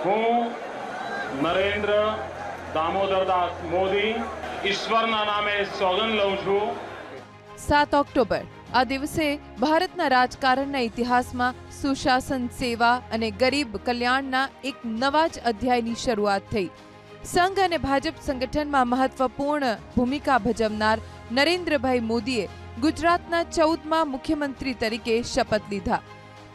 હું નરેન્દ્ર દામોદરદાસ મોદી ઈશ્વરના નામે સોગંદ લઉં છું. 7 ઓક્ટોબર આ દિવસે ભારતના રાજકારણના ઇતિહાસમાં સુશાસન, સેવા અને ગરીબ કલ્યાણના એક નવા જ અધ્યાયની શરૂઆત થઈ. સંઘ અને ભાજપ સંગઠનમાં મહત્વપૂર્ણ ભૂમિકા ભજવનાર નરેન્દ્રભાઈ મોદીએ ગુજરાતના 14મા મુખ્યમંત્રી તરીકે શપથ લીધા.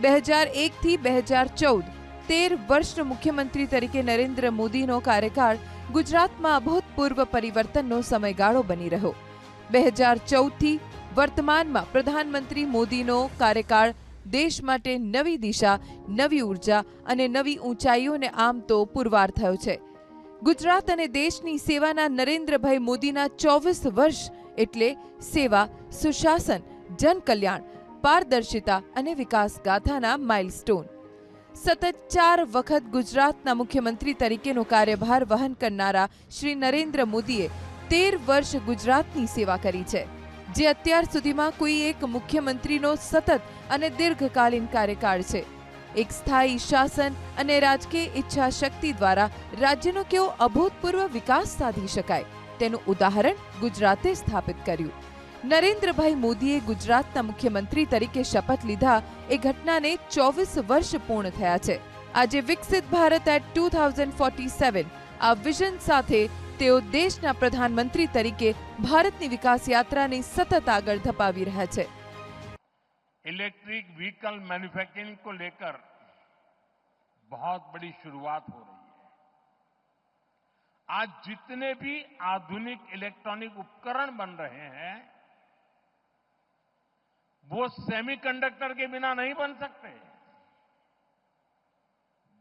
2001 થી 2014 13 વર્ષ મુખ્યમંત્રી તરીકે નરેન્દ્ર મોદીનો કાર્યકાળ ગુજરાતમાં અભૂતપૂર્વ પરિવર્તનનો સમયગાળો બની રહ્યો. 2014 થી વર્તમાનમાં પ્રધાનમંત્રી મોદીનો કાર્યકાળ દેશ માટે નવી દિશા, નવી ઉર્જા અને નવી ઊંચાઈઓને આમ તો પુરવાર થયો છે. ગુજરાત અને દેશની સેવાના નરેન્દ્રભાઈ મોદીના 24 વર્ષ એટલે સેવા, સુશાસન, જનકલ્યાણ, પારદર્શિતા અને વિકાસ ગાથાના માઇલસ્ટોન. સતત 4 વખત ગુજરાતના મુખ્યમંત્રી તરીકેનો કાર્યભાર વહન કરનારા શ્રી નરેન્દ્ર મોદીએ 13 વર્ષ ગુજરાતની સેવા કરી છે, જે અત્યાર સુધીમાં કોઈ એક મુખ્યમંત્રીનો સતત અને દીર્ઘકાલીન કાર્યકાળ છે. એક સ્થાયી શાસન અને રાજકીય ઈચ્છા શક્તિ દ્વારા રાજ્યનો કેવો અભૂતપૂર્વ વિકાસ સાધી શકાય તેનું ઉદાહરણ ગુજરાતે સ્થાપિત કર્યું. નરેન્દ્રભાઈ મોદીએ ગુજરાતના મુખ્યમંત્રી તરીકે શપથ લીધા એ ઘટનાને 24 વર્ષ પૂર્ણ થયા છે. આજે વિકસિત ભારત એટ 2047 આ વિઝન સાથે તેઓ દેશના પ્રધાનમંત્રી તરીકે ભારતની વિકાસ યાત્રાને સતત આગળ ધપાવી રહ્યા છે. इलेक्ट्रिक व्हीकल मैन्युफैक्चरिंग को लेकर बहुत बड़ी शुरुआत हो रही है. आज जितने भी आधुनिक इलेक्ट्रॉनिक उपकरण बन रहे हैं वो सेमीकंडक्टर के बिना नहीं बन सकते.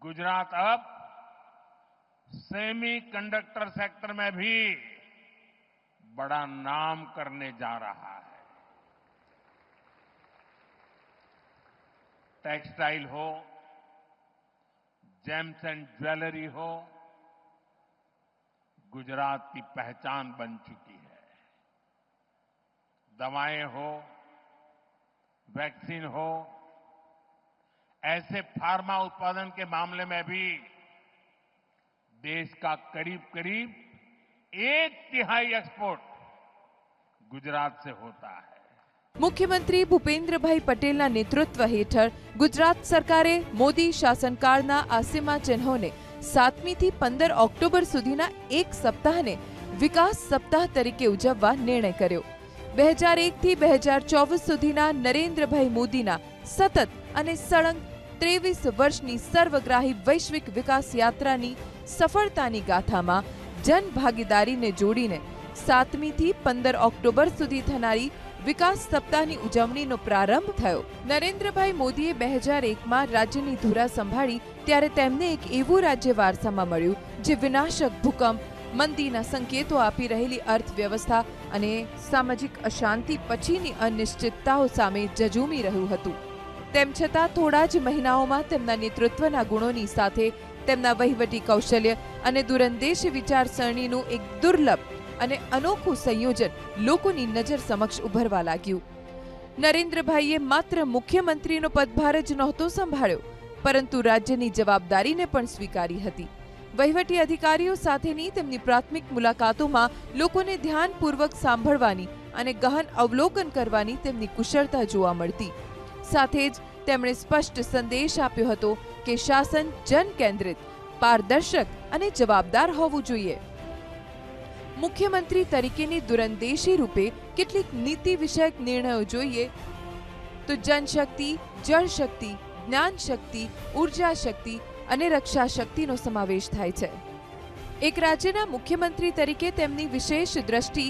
गुजरात अब सेमीकंडक्टर सेक्टर में भी बड़ा नाम करने जा रहा है. टेक्सटाइल हो, जेम्स एंड ज्वेलरी हो, गुजरात की पहचान बन चुकी है. दवाएं हो, वैक्सीन हो, ऐसे फार्मा उत्पादन के मामले में भी देश का करीब करीब 1/3 एक्सपोर्ट गुजरात से होता है. મુખ્યમંત્રી ભૂપેન્દ્રભાઈ પટેલના નેતૃત્વ હેઠળ ગુજરાત સરકારે મોદી શાસનકાળના આ સીમાચિહ્નોને 7મી થી 15 ઓક્ટોબર સુધીના એક સપ્તાહને વિકાસ સપ્તાહ તરીકે ઉજવવા નિર્ણય કર્યો. 2001 થી 2024 સુધીના નરેન્દ્રભાઈ મોદીના સતત અને સળંગ 23 વર્ષની સર્વગ્રાહી વૈશ્વિક વિકાસ યાત્રાની સફળતાની ગાથામાં જનભાગીદારીને જોડીને 7મી થી 15 ઓક્ટોબર સુધી થનારી વિકાસ સપ્તાહની ઉજવણીનો પ્રારંભ થયો. નરેન્દ્રભાઈ મોદીએ 2001માં રાજ્યની ધુરા સંભાળી ત્યારે તેમને એક એવું રાજ્ય વારસામાં મળ્યું જે વિનાશક ભૂકંપ, મંદીના સંકેતો આપી રહેલી અર્થવ્યવસ્થા અને સામાજિક અશાંતિ પછીની અનિશ્ચિતતાઓ સામે જજુમી રહ્યું હતું. તેમ છતાં થોડા જ મહિનાઓમાં તેમના નેતૃત્વના ગુણોની સાથે તેમના વહીવટી કૌશલ્ય અને દૂરંદેશી વિચારસરણીનું એક દુર્લભ અને અનોખું સંયોજન લોકોની નજર સમક્ષ ઉભરવા લાગ્યું. નરેન્દ્રભાઈએ માત્ર મુખ્યમંત્રીનો પદભાર જ નહોતો સંભાળ્યો, પરંતુ રાજ્યની જવાબદારીને પણ સ્વીકારી હતી. વહીવટી અધિકારીઓ સાથેની તેમની પ્રાથમિક મુલાકાતોમાં લોકોને ધ્યાનપૂર્વક સાંભળવાની અને ગહન અવલોકન કરવાની તેમની કુશળતા જોવા મળતી. સાથે જ તેમણે સ્પષ્ટ સંદેશ આપ્યો હતો કે શાસન જનકેન્દ્રિત, પારદર્શક અને જવાબદાર હોવું જોઈએ. મુખ્યમંત્રી તરીકેની દૂરંદેશી રૂપે કેટલીક નીતિ વિષયક નિર્ણયો જોઈએ તો જનશક્તિ, જળશક્તિ, જ્ઞાન શક્તિ, ઉર્જા શક્તિ અને રક્ષા શક્તિનો સમાવેશ થાય છે. એક રાજ્યના મુખ્યમંત્રી તરીકે તેમની વિશેષ દ્રષ્ટિ,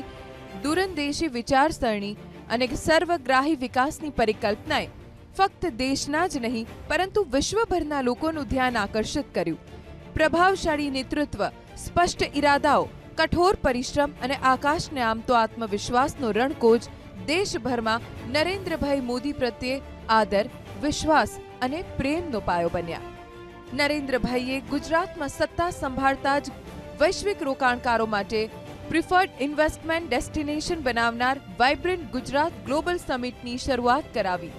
દૂરંદેશી વિચારસરણી અને સર્વગ્રાહી વિકાસની પરિકલ્પનાએ ફક્ત દેશના જ નહીં પરંતુ વિશ્વભરના લોકોનું ધ્યાન આકર્ષિત કર્યું. પ્રભાવશાળી નેતૃત્વ, સ્પષ્ટ ઇરાદાઓ, કઠોર પરિશ્રમ અને આકાશને આમતો આત્મવિશ્વાસનો રણકોજ દેશભરમાં નરેન્દ્રભાઈ મોદી પ્રત્યે આદર, વિશ્વાસ અને પ્રેમનો પાયો બન્યા. નરેન્દ્રભાઈએ ગુજરાતમાં સત્તા સંભાળતા જ વૈશ્વિક રોકાણકારો માટે પ્રિફર્ડ ઇન્વેસ્ટમેન્ટ ડેસ્ટિનેશન બનાવનાર વાઇબ્રન્ટ ગુજરાત ગ્લોબલ સમિટની શરૂઆત કરાવી.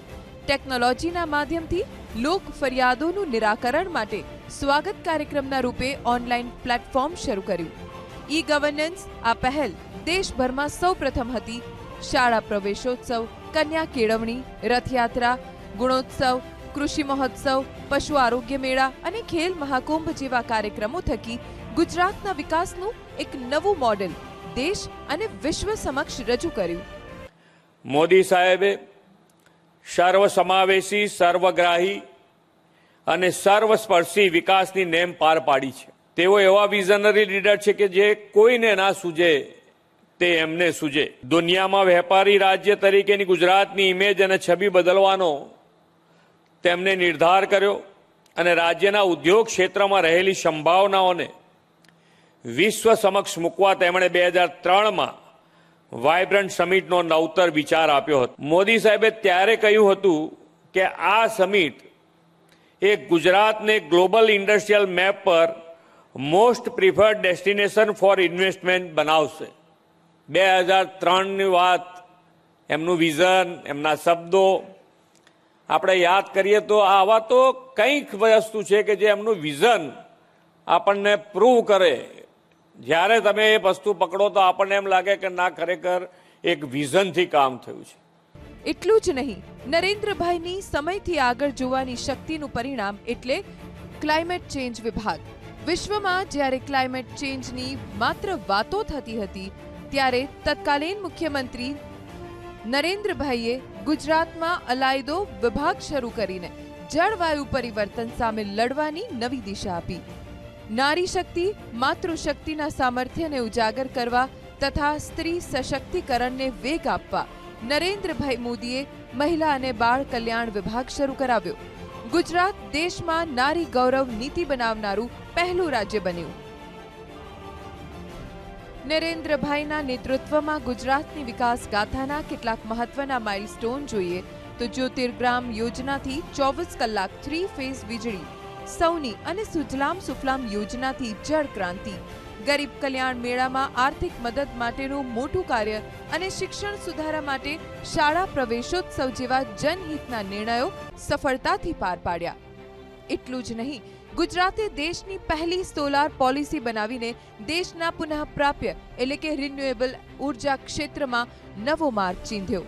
ટેકનોલોજીના માધ્યમથી લોક ફરિયાદોનું નિરાકરણ માટે સ્વાગત કાર્યક્રમના રૂપે ઓનલાઈન પ્લેટફોર્મ શરૂ કર્યું. ઈ ગવર્નન્સ આ પહેલ દેશભરમાં સૌપ્રથમ હતી. શાળા પ્રવેશોત્સવ, કન્યા કેળવણી, રથયાત્રા, ગુણોત્સવ, કૃષિ મહોત્સવ, પશુ આરોગ્ય મેળા અને ખેલ મહાકુંભ જેવા કાર્યક્રમો થકી ગુજરાતના વિકાસનું એક નવું મોડેલ દેશ અને વિશ્વ સમક્ષ રજૂ કર્યું. મોદી સાહેબે સર્વસમાવેશી, સર્વગ્રાહી અને સર્વસ્પર્શી વિકાસની નેમ પાર પાડી છે. તેઓ એવા વિઝનરી લીડર છે કે જે કોઈને ના સૂજે તે એમને સૂજે. દુનિયામાં વેપારી રાજ્ય તરીકેની ગુજરાતની ઇમેજ અને છબી બદલવાનો તેમણે નિર્ધાર કર્યો અને રાજ્યના ઉદ્યોગ ક્ષેત્રમાં રહેલી સંભાવનાઓને વિશ્વ સમક્ષ મૂકવા તેમણે 2003માં વાઇબ્રન્ટ સમિટનો નવતર વિચાર આપ્યો હતો. મોદી સાહેબે ત્યારે કહ્યું હતું કે આ સમિટ એ ગુજરાતને ગ્લોબલ ઇન્ડસ્ટ્રીયલ મેપ પર most preferred destination for investment બનાવશે. 2003ની વાત, એમનું વિઝન, એમના શબ્દો આપણે યાદ કરીએ તો આવા તો કંઈક વસ્તુ છે કે જે એમનું વિઝન આપણને પ્રૂવ કરે. જ્યારે તમે એ વસ્તુ પકડો તો આપણને એમ લાગે કે ના, ખરેખર એક વિઝનથી કામ થયું છે. એટલું જ નહીં, નરેન્દ્રભાઈની સમયથી આગળ જોવાની શક્તિનું પરિણામ એટલે ક્લાઇમેટ ચેન્જ વિભાગ. વિશ્વમાં જ્યારે ક્લાઇમેટ ચેન્જની માત્ર વાતો થતી હતી ત્યારે તત્કાલીન મુખ્યમંત્રી નરેન્દ્રભાઈએ ગુજરાતમાં અલાયદો વિભાગ શરૂ કરીને જળવાયુ પરિવર્તન સામે લડવાની નવી દિશા આપી. નારી શક્તિ, માતૃશક્તિના સામર્થ્યને ઉજાગર કરવા તથા સ્ત્રી સશક્તિકરણને વેગ આપવા નરેન્દ્રભાઈ મોદીએ મહિલા અને બાળ કલ્યાણ વિભાગ શરૂ કરાવ્યો. ગુજરાત દેશમાં નારી ગૌરવ નીતિ બનાવનારું પહેલું રાજ્ય બન્યું. નરેન્દ્રભાઈના નેતૃત્વમાં ગુજરાતની વિકાસ ગાથાના કેટલાક મહત્વના માઇલસ્ટોન જોઈએ તો જ્યોતિર્ગ્રામ યોજનાથી 24 કલાક 3 ફેઝ વીજળી, સૌની અને સુજલામ સુફલામ યોજનાથી જળ ક્રાંતિ, ગરીબ કલ્યાણ મેળામાં આર્થિક મદદ માટેનું મોટું કાર્ય અને શિક્ષણ સુધારા માટે શાળા પ્રવેશોત્સવ જેવા જનહિતના નિર્ણયો સફળતાથી પાર પાડ્યા. એટલું જ નહીં, ગુજરાતે દેશની પહેલી સોલાર પોલિસી બનાવીને દેશના પુનઃપ્રાપ્ય એટલે કે રિન્યુએબલ ઉર્જા ક્ષેત્રમાં નવો માર્ગ ચીંધ્યો.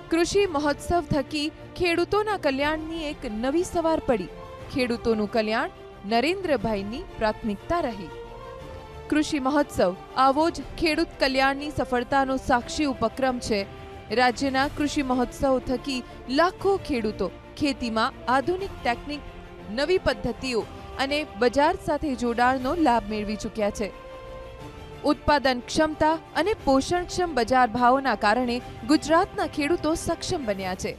કૃષિ મહોત્સવ થકી ખેડૂતોના કલ્યાણની એક નવી સવાર પડી. ખેડૂતોનું કલ્યાણ નરેન્દ્રભાઈની પ્રાથમિકતા રહી. કૃષિ મહોત્સવ આવો જ ખેડૂત કલ્યાણની સફળતાનો સાક્ષી ઉપક્રમ છે. રાજ્યના કૃષિ મહોત્સવ થકી લાખો ખેડૂતો ખેતીમાં આધુનિક ટેકનિક, નવી પદ્ધતિઓ અને બજાર સાથે જોડાણનો લાભ મેળવી ચૂક્યા છે. ઉત્પાદન ક્ષમતા અને પોષણક્ષમ બજાર ભાવોના કારણે ગુજરાતના ખેડૂતો સક્ષમ બન્યા છે.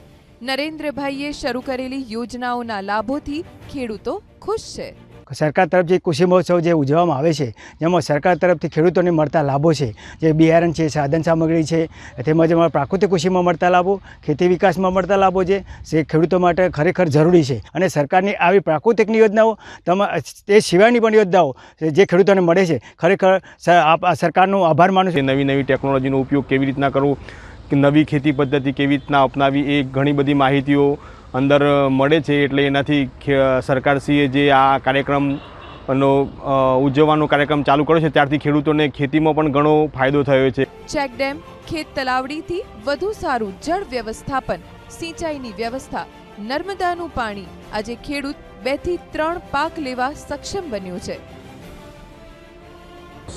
નરેન્દ્રભાઈએ શરૂ કરેલી યોજનાઓના લાભોથી ખેડૂતો ખુશ છે. સરકાર તરફથી કૃષિ મહોત્સવ જે ઉજવવામાં આવે છે જેમાં સરકાર તરફથી ખેડૂતોને મળતા લાભો છે, જે બિયારણ છે, સાધન સામગ્રી છે, તેમજ પ્રાકૃતિક કૃષિમાં મળતા લાભો, ખેતી વિકાસમાં મળતા લાભો છે, જે ખેડૂતો માટે ખરેખર જરૂરી છે. અને સરકારની આવી પ્રાકૃતિકની યોજનાઓ તે સિવાયની પણ યોજનાઓ જે ખેડૂતોને મળે છે, ખરેખર સરકારનો આભાર માનું છું. નવી નવી ટેકનોલોજીનો ઉપયોગ કેવી રીતના કરવો, નવી ખેતી પદ્ધતિ કેવી રીતના અપનાવી, એ ઘણી બધી માહિતીઓ અંદર મળે છે. એટલે એનાથી સરકારશ્રીએ જે આ કાર્યક્રમનો ઉજવવાનો કાર્યક્રમ ચાલુ કર્યો છે ત્યારથી ખેડૂતોને ખેતીમાં પણ ઘણો ફાયદો થયો છે. ચેકડેમ, ખેત તલાવડીથી વધુ સારું જળ વ્યવસ્થાપન, સિંચાઈની વ્યવસ્થા, નર્મદાનું પાણી, આજે ખેડૂત 2 થી 3 પાક લેવા સક્ષમ બન્યો છે.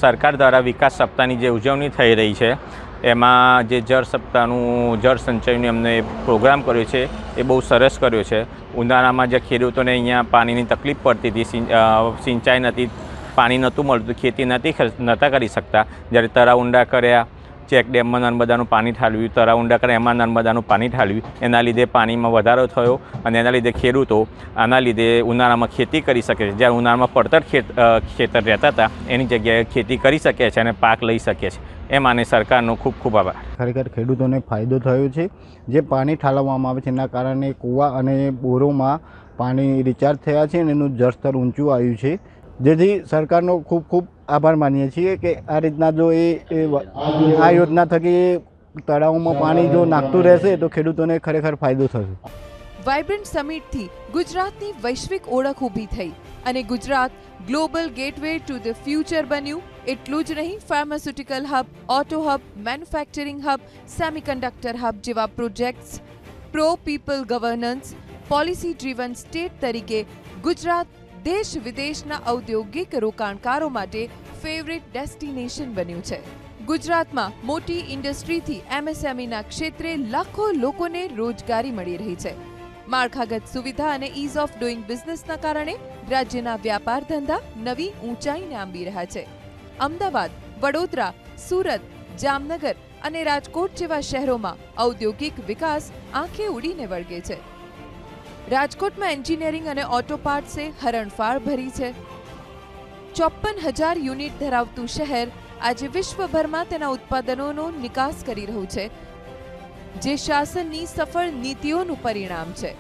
સરકાર દ્વારા વિકાસ સપ્તાહની જે ઉજવણી થઈ રહી છે એમાં જે જળ સપ્તાહનું જળ સંચયનું એમને પ્રોગ્રામ કર્યો છે એ બહુ સરસ કર્યો છે. ઉનાળામાં જે ખેડૂતોને અહીંયા પાણીની તકલીફ પડતી હતી, સિંચાઈ નથી, પાણી નહોતું મળતું, ખેતી નહોતા કરી શકતા, જ્યારે તળાવ ઊંડા કર્યા, ચેક ડેમમાં નર્મદાનું પાણી ઠાલવ્યું, તળાવ ઊંડા કર્યા એમાં નર્મદાનું પાણી ઠાલવ્યું, એના લીધે પાણીમાં વધારો થયો અને એના લીધે ખેડૂતો આના લીધે ઉનાળામાં ખેતી કરી શકે છે. જ્યારે ઉનાળામાં પડતર ખેતર રહેતા હતા એની જગ્યાએ ખેતી કરી શકે છે અને પાક લઈ શકે છે. એ માને સરકારનો ખૂબ ખૂબ આભાર. ખરેખર ખેડૂતોને ફાયદો થયો છે. જે પાણી ઠાલવવામાં આવે છે એના કારણે કૂવા અને બોરોમાં પાણી રિચાર્જ થયા છે અને એનું જળસ્તર ઊંચું આવ્યું છે, જેથી સરકારનો ખૂબ ખૂબ આભાર માનીએ છીએ કે આ રીતના જો આ યોજના થકી તળાવમાં પાણી જો નાખતું રહેશે તો ખેડૂતોને ખરેખર ફાયદો થશે. વાઇબ્રન્ટ સમિટથી ગુજરાતની વૈશ્વિક ઓળખ ઊભી થઈ અને Gujarat global gateway to the future બન્યું. એટલું જ નહીં, pharmaceutical hub, auto hub, manufacturing hub, semiconductor hub જેવા projects, pro people governance, policy driven state તરીકે ગુજરાત દેશ વિદેશના ઔદ્યોગિક રોકાણકારો માટે ફેવરિટ ડેસ્ટિનેશન બન્યું છે. ગુજરાતમાં મોટી ઇન્ડસ્ટ્રીથી એમએસએમઈના ક્ષેત્રે લાખો લોકોને રોજગારી મળી રહી છે. માળખાગત સુવિધા અને ઇઝ ઓફ ડુઇંગ બિઝનેસના કારણે રાજ્યના વ્યાપાર ધંધા નવી ઊંચાઈને આંબી રહ્યા છે. અમદાવાદ, વડોદરા, સુરત, જામનગર અને રાજકોટ જેવા શહેરોમાં ઔદ્યોગિક વિકાસ આંખે ઉડીને વળગે છે. રાજકોટમાં એન્જિનિયરિંગ અને ઓટો પાર્ટ્સે હરણફાળ ભરી છે. 54,000 યુનિટ ધરાવતું શહેર આજે વિશ્વભરમાં તેના ઉત્પાદનોનો નિકાસ કરી રહ્યું છે, જે શાસનની સફળ નીતિઓનું પરિણામ છે.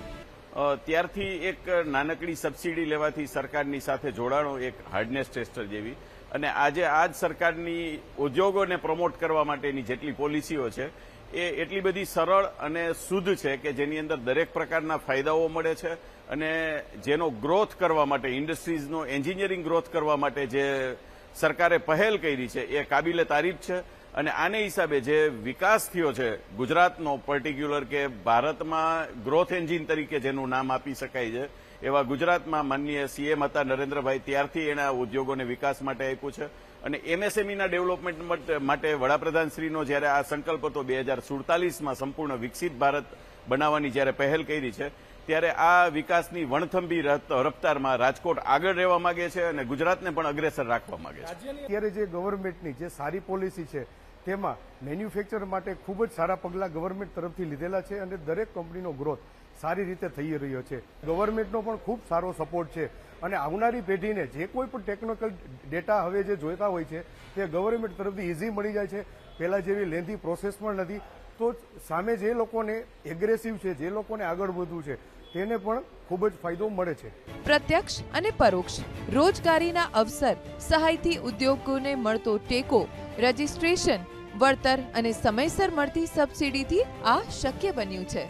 ત્યારથી એક નાનકડી સબસિડી લેવાથી સરકારની સાથે જોડાણો એક હાર્ડનેસ ટેસ્ટર જેવી, અને આજે આ જ સરકારની ઉદ્યોગોને પ્રમોટ કરવા માટેની જેટલી પોલિસીઓ છે એ એટલી બધી સરળ અને શુદ્ધ છે કે જેની અંદર દરેક પ્રકારના ફાયદાઓ મળે છે, અને જેનો ગ્રોથ કરવા માટે, ઇન્ડસ્ટ્રીઝનો એન્જિનિયરિંગ ગ્રોથ કરવા માટે જે સરકારે પહેલ કરી છે એ કાબિલે તારીફ છે. અને આને હિસાબે જે વિકાસ થયો છે ગુજરાતનો, પર્ટિક્યુલર કે ભારતમાં ગ્રોથ એન્જિન તરીકે જેનું નામ આપી શકાય છે, એવા ગુજરાતમાં માનનીય સીએમ હતા નરેન્દ્રભાઈ, ત્યારથી એના ઉદ્યોગોને વિકાસ માટે આપ્યું છે. અને એમએસએમઈના ડેવલપમેન્ટ માટે વડાપ્રધાનશ્રીનો જ્યારે આ સંકલ્પ હતો 2047માં સંપૂર્ણ વિકસિત ભારત બનાવવાની જ્યારે પહેલ કરી છે, ત્યારે આ વિકાસની વણથંભી રફતારમાં રાજકોટ આગળ રહેવા માંગે છે અને ગુજરાતને પણ અગ્રેસર રાખવા માંગે છે. અત્યારે જે ગવર્મેન્ટની જે સારી પોલિસી છે તેમાં મેન્યુફેક્ચર માટે ખૂબ જ સારા પગલાં ગવર્મેન્ટ તરફથી લીધેલા છે અને દરેક કંપનીનો ગ્રોથ સારી રીતે થઈ રહ્યો છે. ગવર્મેન્ટનો પણ ખૂબ સારો સપોર્ટ છે અને આવનારી પેઢીને જે કોઈ પણ ટેકનિકલ ડેટા હવે જે જોઈતા હોય છે તે ગવર્મેન્ટ તરફથી ઇઝી મળી જાય છે. પહેલા જેવી લેન્ધી પ્રોસેસ પણ નથી. તો સામે જે લોકોને એગ્રેસિવ છે, જે લોકોને આગળ વધવું છે, તેને પણ ખૂબ જ ફાયદો મળે છે. પ્રત્યક્ષ અને પરોક્ષ રોજગારીના અવસર, સહાયથી ઉદ્યોગોને મળતો ટેકો, રજિસ્ટ્રેશન, વળતર અને સમયસર મળતી સબસિડીથી આ શક્ય બન્યું છે.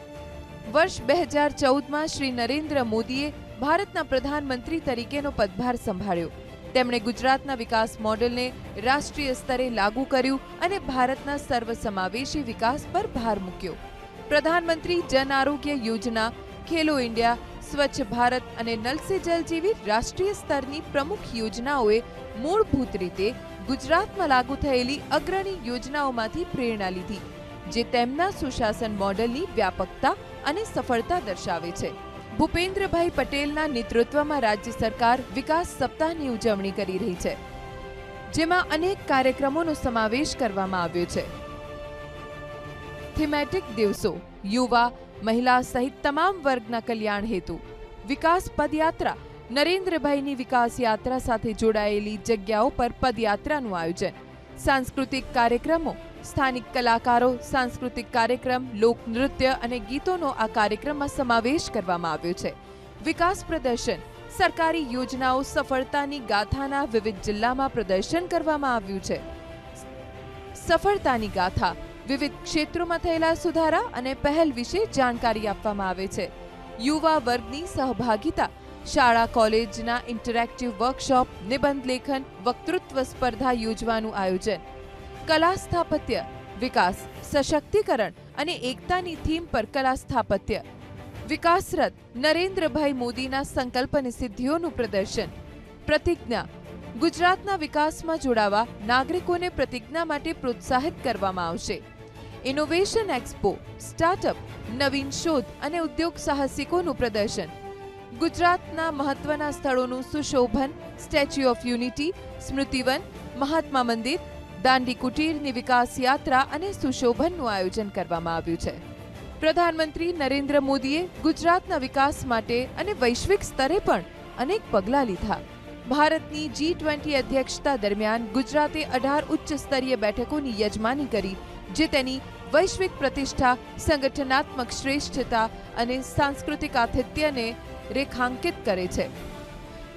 વર્ષ 2014માં શ્રી નરેન્દ્ર મોદીએ ભારતના પ્રધાનમંત્રી તરીકેનો પદભાર સંભાળ્યો. તેમણે ગુજરાતના વિકાસ મોડેલને રાષ્ટ્રીય સ્તરે લાગુ કર્યું અને ભારતના સર્વસમાવેશી વિકાસ પર ભાર મૂક્યો. પ્રધાનમંત્રી જન આરોગ્ય યોજના, ખેલો ઇન્ડિયા, સ્વચ્છ ભારત અને નલ સે જલ જેવી રાષ્ટ્રીય સ્તરની પ્રમુખ યોજનાઓએ મૂળભૂત રીતે ગુજરાતમાં લાગુ થયેલી અગ્રણી યોજનાઓમાંથી પ્રેરણા લીધી, જે તેમના સુશાસન મોડેલની વ્યાપકતા અને સફળતા દર્શાવે છે. ભૂપેન્દ્રભાઈ પટેલના નેતૃત્વમાં રાજ્ય સરકાર વિકાસ સપ્તાહની ઉજવણી કરી રહી છે, જેમાં અનેક કાર્યક્રમોનો સમાવેશ કરવામાં આવ્યો છે. થીમેટિક દિવસો, યુવા, મહિલા સહિત તમામ વર્ગના કલ્યાણ હેતુ, વિકાસ પદયાત્રા, નરેન્દ્રભાઈની વિકાસ યાત્રા સાથે જોડાયેલી જગ્યાઓ પર પદયાત્રાનું આયોજન, સાંસ્કૃતિક કાર્યક્રમો, સ્થાનિક કલાકારો, સાંસ્કૃતિક કાર્યક્રમ, લોકનૃત્ય અને ગીતોનો આ કાર્યક્રમમાં સમાવેશ કરવામાં આવ્યો છે. વિકાસ પ્રદર્શન, સરકારી યોજનાઓ, સફળતાની ગાથાના વિવિધ જિલ્લામાં પ્રદર્શન કરવામાં આવ્યું છે. સફળતાની ગાથા, વિવિધ ક્ષેત્રોમાં થયેલા સુધારા અને પહેલ વિશે જાણકારી આપવામાં આવે છે. યુવા વર્ગની સહભાગિતા, શાળા કોલેજના ઇન્ટરેક્ટિવ વર્કશોપ, નિબંધ લેખન, વક્તૃત્વ સ્પર્ધા યોજવાનું આયોજન. કલા સ્થાપત્ય, વિકાસ, સશક્તિકરણ અને એકતાની થીમ પર કલા સ્થાપત્ય. વિકાસરથ, નરેન્દ્રભાઈ મોદીના સંકલ્પ અને સિદ્ધિઓનું પ્રદર્શન. પ્રતિજ્ઞા, ગુજરાતના વિકાસમાં જોડાવા નાગરિકોને પ્રતિજ્ઞા માટે પ્રોત્સાહિત કરવામાં આવશે. ઇનોવેશન એક્સપો, સ્ટાર્ટઅપ, નવીન શોધ અને ઉદ્યોગ સાહસિકોનું પ્રદર્શન. ગુજરાતના મહત્વના સ્થળોનું સુશોભન, statue of unity, Smritivan, Mahatma Mandir, Dandi કુટીરની વિકાસ યાત્રા અને સુશોભનનું આયોજન કરવામાં આવ્યું છે. પ્રધાનમંત્રી નરેન્દ્ર મોદીએ ગુજરાતના વિકાસ માટે અને વૈશ્વિક સ્તરે પણ અનેક પગલાં લીધા. ભારતની G20 અધ્યક્ષતા દરમિયાન ગુજરાતે 18 ઉચ્ચ સ્તરીય બેઠકોની યજમાની કરી, જે તેની વૈશ્વિક પ્રતિષ્ઠા, સંગઠનાત્મક શ્રેષ્ઠતા અને સાંસ્કૃતિક આતિથ્યને રેખાંકિત કરે છે.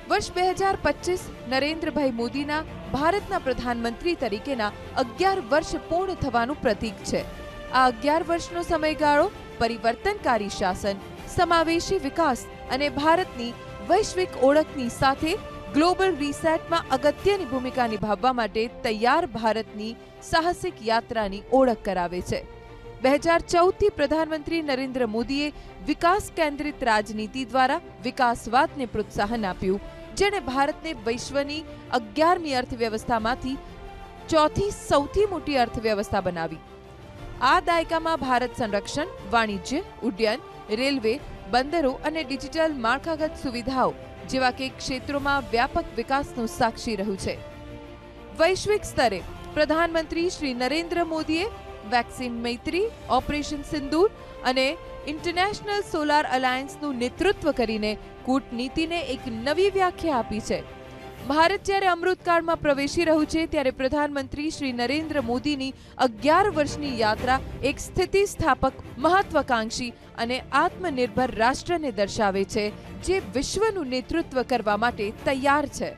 વર્ષ 2025 નરેન્દ્રભાઈ મોદીના ભારતના પ્રધાનમંત્રી તરીકેના 11 વર્ષ પૂર્ણ થવાનું પ્રતીક છે. આ 11 વર્ષનો સમયગાળો પરિવર્તનકારી શાસન, સમાવેશી વિકાસ અને ભારતની વૈશ્વિક ઓળખની સાથે ગ્લોબલ રીસેટમાં અગત્યની ભૂમિકા નિભાવવા માટે તૈયાર ભારતની સાહસિક યાત્રાની ઓળખ કરાવે છે. 2014થી પ્રધાનમંત્રી નરેન્દ્ર મોદીએ વિકાસ કેન્દ્રિત રાજનીતિ દ્વારા વિકાસવાદને પ્રોત્સાહન આપ્યું, જેણે ભારતને વિશ્વની 11મી અર્થવ્યવસ્થામાંથી ચોથી સૌથી મોટી અર્થવ્યવસ્થા બનાવી. આ દાયકામાં ભારત સંરક્ષણ, વાણિજ્ય, ઉડ્ડયન, રેલવે, બંદરો અને ડિજિટલ માળખાગત સુવિધાઓ જેવા કે ક્ષેત્રોમાં વ્યાપક વિકાસનું સાક્ષી રહ્યું છે. વૈશ્વિક સ્તરે પ્રધાનમંત્રી શ્રી નરેન્દ્ર મોદીએ વેક્સિન મૈત્રી, ઓપરેશન સિંદૂર અને ઇન્ટરનેશનલ સોલાર અલાયન્સનું નેતૃત્વ કરીને કૂટનીતિને એક નવી વ્યાખ્યા આપી છે. ભારત જ્યારે અમૃતકાળમાં પ્રવેશી રહ્યું છે ત્યારે પ્રધાનમંત્રી શ્રી નરેન્દ્ર મોદીની 11 વર્ષની યાત્રા એક સ્થિતિસ્થાપક, મહત્વાકાંક્ષી અને આત્મનિર્ભર રાષ્ટ્રને દર્શાવે છે, જે વિશ્વનું નેતૃત્વ કરવા માટે તૈયાર છે.